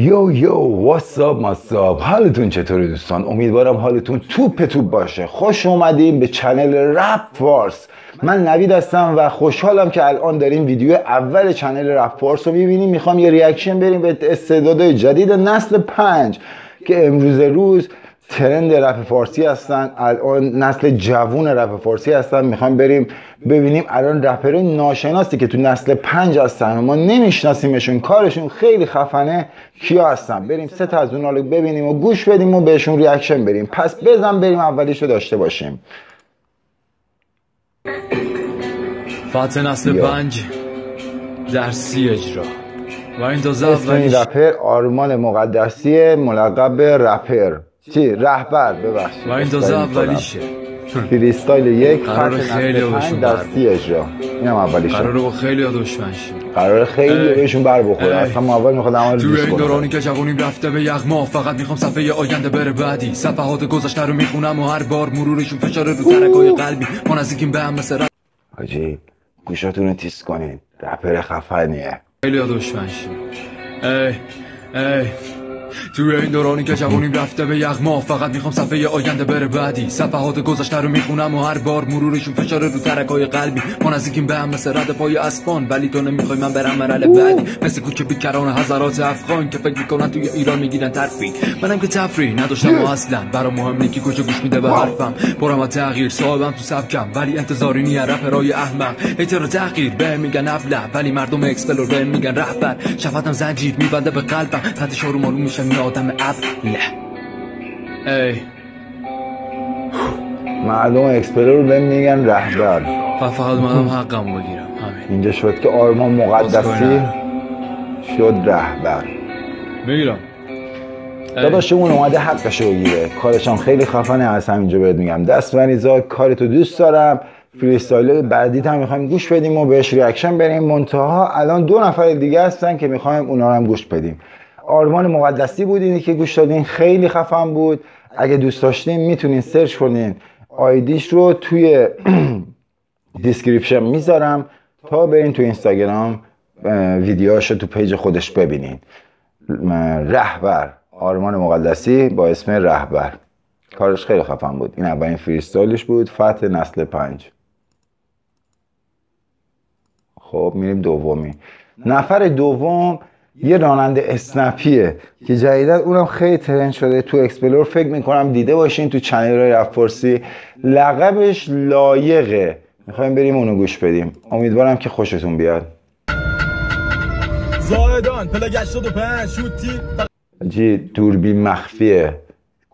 یو واتساپ ماساپ، حالتون چطوره دوستان؟ امیدوارم حالتون توپ باشه. خوش اومدین به چنل رپ فارس. من نوید هستم و خوشحالم که الان داریم ویدیو اول چنل رپ فارس رو میبینیم. میخوام یه ریاکشن بریم به استعدادهای جدید نسل 5 که امروز روز ترند رپ فارسی هستن، الان نسل جوون رپ فارسی هستن. میخوام بریم ببینیم الان رپرهای ناشناسی که تو نسل 5 هستن و ما نمیشناسیمشون، کارشون خیلی خفنه، کیا هستن. بریم سه تا از اونها رو ببینیم و گوش بدیم و بهشون ریاکشن بریم. پس بزن بریم اولیشو داشته باشیم. فتح نسل 5 درسی اجرا و این تازه اولیش رپر آرمان مقدسی ملقب رپر رهبر ببخشید و این تازه اولیشه. فریستایل یک قرار فتح خیلی نسل 5 بهشون درسی اجرا. اینم اولیشه. قراره با خیلی دشمن شی، قراره خیلی بهشون بر بخوره. اصلا ما اول میخواد عمل توی این دورانی که جوونیم رفته به یغما، فقط میخوام صفحه آینده بره بعدی. صفحات گذشته رو میخونم و هر بار مرورشون فشار رو ترکای قلبی. ما نزدیکیم به هم مثل حاجی گوشاتون رو تیز کنین، رپر خفنیه. خیلی دشمن شی. توی این دورانی که جوونیم رفته به یغما، فقط میخوام صفحه آینده بره بعدی. صفحات گذشته رو میخونم و هر بار مرورشون فشار رو ترکای قلبی. ما نزدیکیم به هم مثل رد پای اسبان، ولی تو نمیخوای من برم مرحله بعدی. مثل کوچه بیکران هزارات افغان که فکر میکنن توی ایران میگیرن ترفیع. منم که تفریح نداشتم و اصلا برام مهم نیست که کجا گوش میده به حرفم. برام از تغییر صاحبم تو سبکم، ولی انتظاری نیه رپرای احمق. هیتر تغییر به میگن ابله، ولی مردم اکسپلور به میگن رهبر. شفتم زنجیر میبنده به قلبم، خط شارو معلوم میشه یه آدم ابله. مردم اکسپلور بهم میگن رهبر. فقط منم حقم بگیرم. همین اینجا شد که آرمان مقدسی شد رهبر. میگیرم. داداشمون اومده حقشو بگیره، کارش هم خیلی خفنه. از همینجا بهت میگم دست بنیزا، کارتو دوست دارم. فریستایل بعدیت هم میخوایم گوش بدیم و بهش ریاکشن بریم. منتها الان 2 نفر دیگه هستن که میخوایم اونا رو هم گوش بدیم. آرمان مقدسی بود اینی که گوش دادین، خیلی خفن بود. اگه دوست داشتین میتونین سرچ کنین، آیدیش رو توی دیسکریپشن میذارم تا برین تو اینستاگرام ویدیوهاشو تو پیج خودش ببینین. رهبر آرمان مقدسی با اسم رهبر، کارش خیلی خفن بود. این اولین فریستایلش بود، فتح نسل 5. خب میریم دومی. نفر دوم یه راننده اسنپیه که جدیدن اونم خیلی ترند شده تو اکسپلور، فکر میکنم دیده باشین تو چنل رپ فارسی. لقبش لایقه. میخوایم بریم اونو گوش بدیم، امیدوارم که خوشتون بیاد. زاهدان پلاگ 85 شوتی جی دوربین مخفیه،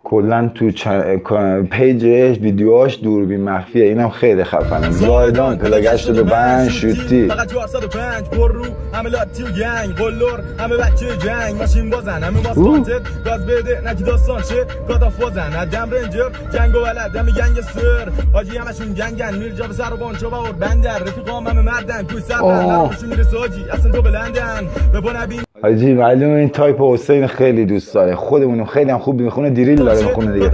کلا تو پیجش ویدیوهاش دوربین مخفیه. اینم خیلی خفنه. زاهدان پلاگ 85 شوتی فقط 405 پر رو همه لاتی و گنگ قلور همه بچه جنگ ماشین بازن همه ماسکانتت گاز بده نکی داستان شه گادا فوزن ادم رنجر جنگ و ولد همه گنگ سر حاجی همشون گنگن میره جا به سر و بانچو با بندر رفیقام همه مردن توی سر نروشون میره ساجی اصلا تو بلندن به بنبین. حاجی معلومه این تایپ حسین خیلی دوست داره، خودمونو خیلی هم خوب میخونه، دریل داره میخونه دیگه.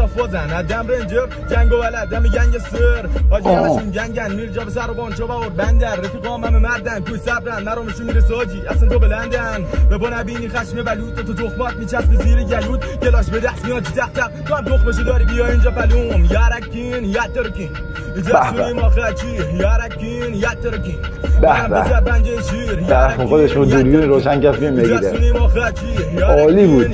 ادم رنجر جنگ و ولد همه گنگ سر حاجی همشون گنگن میره جا به سر و بانچو با بندر رفیقام همه مردن توی صبرن نروشون میره ساجی اصلا تو بلندن به بنبینی خشم بلوط تو تخمات میچسب زیر گلود گلاش به دست میاد تق تق تو هم تخمشو داری بیا اینجا پلوم یارکین یاترکین جسونی ما خاچی یارکین یاترکین به به خودش رو دوربین روشن کفی میگیره. عالی بود.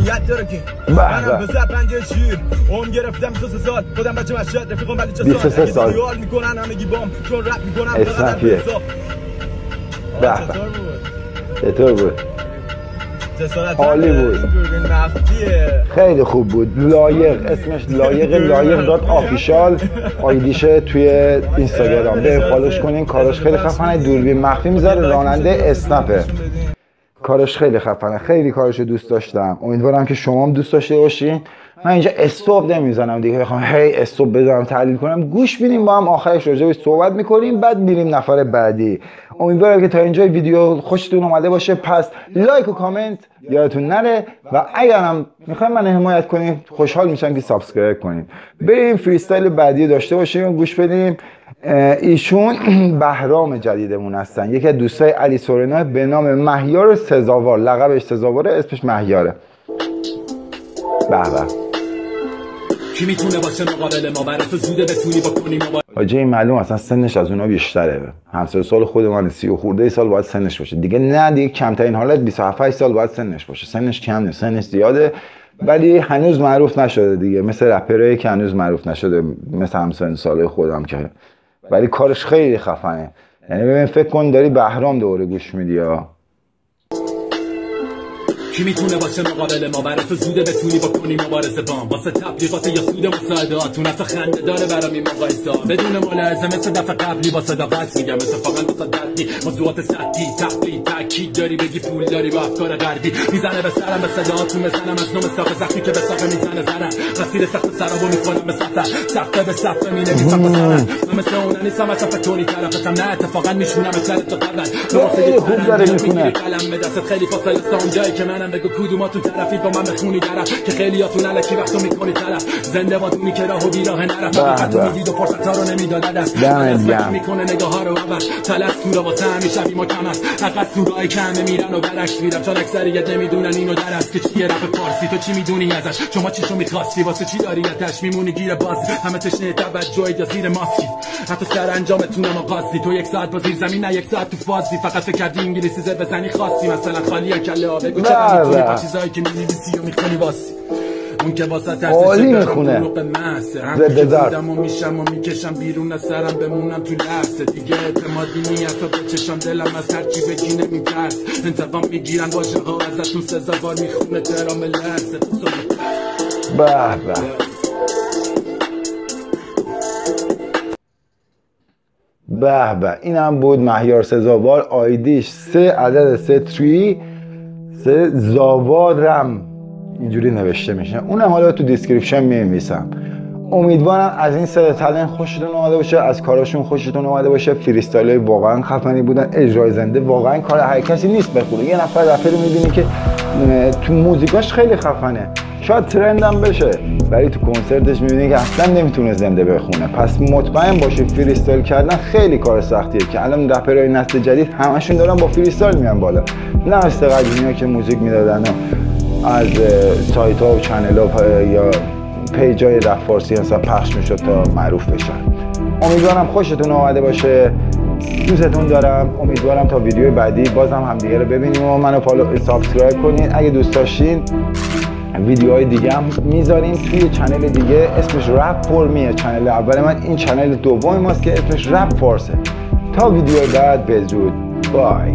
به به پنجه شیر اون گرفتم 23 سال خودم بچه مشهد رفیقم ولی چه 23 سال میکنن همگی بام چون رپ میکنم اسنپیه. به به چطور بود؟ عالی بود، خیلی خوب بود. لایق، اسمش لایق داد آفیشال آیدیشه توی اینستاگرام، بریم فالوش کنین. کارش خیلی خفنه، دوربین مخفی میذاره، راننده اسنپه. کارش خیلی خفنه، خیلی کارش دوست داشتم. امیدوارم که شما هم دوست داشته باشین. من اینجا استوب نمیزنم دیگه، بخوام هی استوب بزنم تحلیل کنم. گوش بینیم با هم، آخرش راجعش صحبت میکنیم، بعد میریم نفر بعدی. امیدوارم که تا اینجای ویدیو خوشتون اومده باشه. پس لایک و کامنت یادتون نره و اگرم میخوایم من حمایت کنید خوشحال میشم که سابسکرایب کنید. بریم فریستایل بعدی داشته باشیم و گوش بدیم. ایشون بهرام جدیدمون هستن، یکی از دوستای علی سورنا به نام مهیار سزاوار. لقبش سزاواره، اسمش مهیاره. کی میتونه باشه مقابل ما؟ برای تو زوده بتونی بکنی ما. حاجی این معلوم اصلا سنش از اونا بیشتره. همسر سال خود من 30 و خورده سال باید سنش باشه دیگه. نه دیگه کمترین حالت 27 سال باید سنش باشه. سنش کم نیست، سنش زیاده، ولی هنوز معروف نشده دیگه، مثل رپرایی که هنوز معروف نشده، مثل همسن سال خودم که، ولی کارش خیلی خفنه. یعنی ببین فکر کن داری بهرام دوره گوش میدی ها. کی میتونه باشه مقابل ما؟ برای تو زوده بتونی بکنی مبارزه بام. واسه تبلیغات یا سود مساعدات تو نفع خنده داره برام این مقایسه بدون ملاحظه، مثل دفعه قبلی با صداقت میگم اتفاقا با صدقی موضوعات سطحی تقلید تاکید داری بگی پول داری با افکار غربی. میزنه به سرم به صداهاتو میزنم از نوم ساق زخمی که به ساق میزنه زرم مسیر سخت سرابو میکنم به سطح سخته به سخته مینویسم به سرم من مثل اون نیستم اصلا فکرونی طرفتم نه اتفاقا میشونم اتلت تو قبلا خیلی خوب داره میکنه. قلم به دست خیلی فاصله است اونجایی که منم بگو کدوماتون طرفید با من بخونی طرف که خیلیاتون الکی وقتو میکنی طرف زنده بادونی که راهو بیراه نرفت فقط میدید و فرصت‌ها رو نمیداد دست میکنه نگاه‌ها رو عوض طلب سورا واسه همیشه ما کم است حقیقت سورای کم میرن و برعکس میرم چون اکثریت نمیدونن اینو درست که چیه رپ فارسی تو چی میدونی ازش شما چیشو میخواستی واسه چی داری اتش میمونی گیر باز همه تشنه توجهید یا زیر ماسکی حتی سر انجامتونم قاصدی تو یک ساعت با زیر زمین نه یک ساعت تو فازی فقط فکر کردی انگلیسی زد بزنی خاصی مثلا خالی کله ها بگو چرا میتونی با چیزایی که می‌نویسی و میخونی واسی اون که واسه عالی میخونه زدم و میشم و میکشم بیرون از سرم بمونم تو لحظه دیگه اعتمادی نیت رو بچشم دلم از هرچی بگی نمیترس انتقام میگیرن واژه ها ازتون سزاوار میخونه ترام لحظه به اینم بود مهیار سزاوار. آیدیش 3 عدد 3 زاوارم اینجوری نوشته میشه. اونم حالا تو دیسکریپشن می‌نویسم. امیدوارم از این سه تالنت خوشتون اومده باشه، از کاراشون خوشتون اومده باشه. فریستایلای واقعا خفنی بودن، اجرای زنده واقعا کار هر کسی نیست بخونه. یه نفر رپر می‌بینی که تو موزیکاش خیلی خفنه، شاید ترندم بشه، ولی تو کنسرتش می‌بینی که اصلا نمیتونه زنده بخونه. پس مطمئن باشید فریستایل کردن خیلی کار سختیه که الان رپرای نسل جدید همشون دارن با فریستایل میان بالا، نه مثل قدیمی‌ها که موزیک میدادن از سایت ها و چنل ها یا پیج های رپ فارسی مثلا پخش میشد تا معروف بشن. امیدوارم خوشتون اومده باشه، دوستتون دارم. امیدوارم تا ویدیو بعدی بازم همدیگه رو ببینیم و منو سابسکرایب کنین. اگه دوست داشتین ویدیوهای دیگه هم میذاریم توی چنل دیگه اسمش رپ فورمیه. چنل اول من، این چنل دوم ماست که اسمش رپ فارسه. تا ویدیو بعد بزود، بای.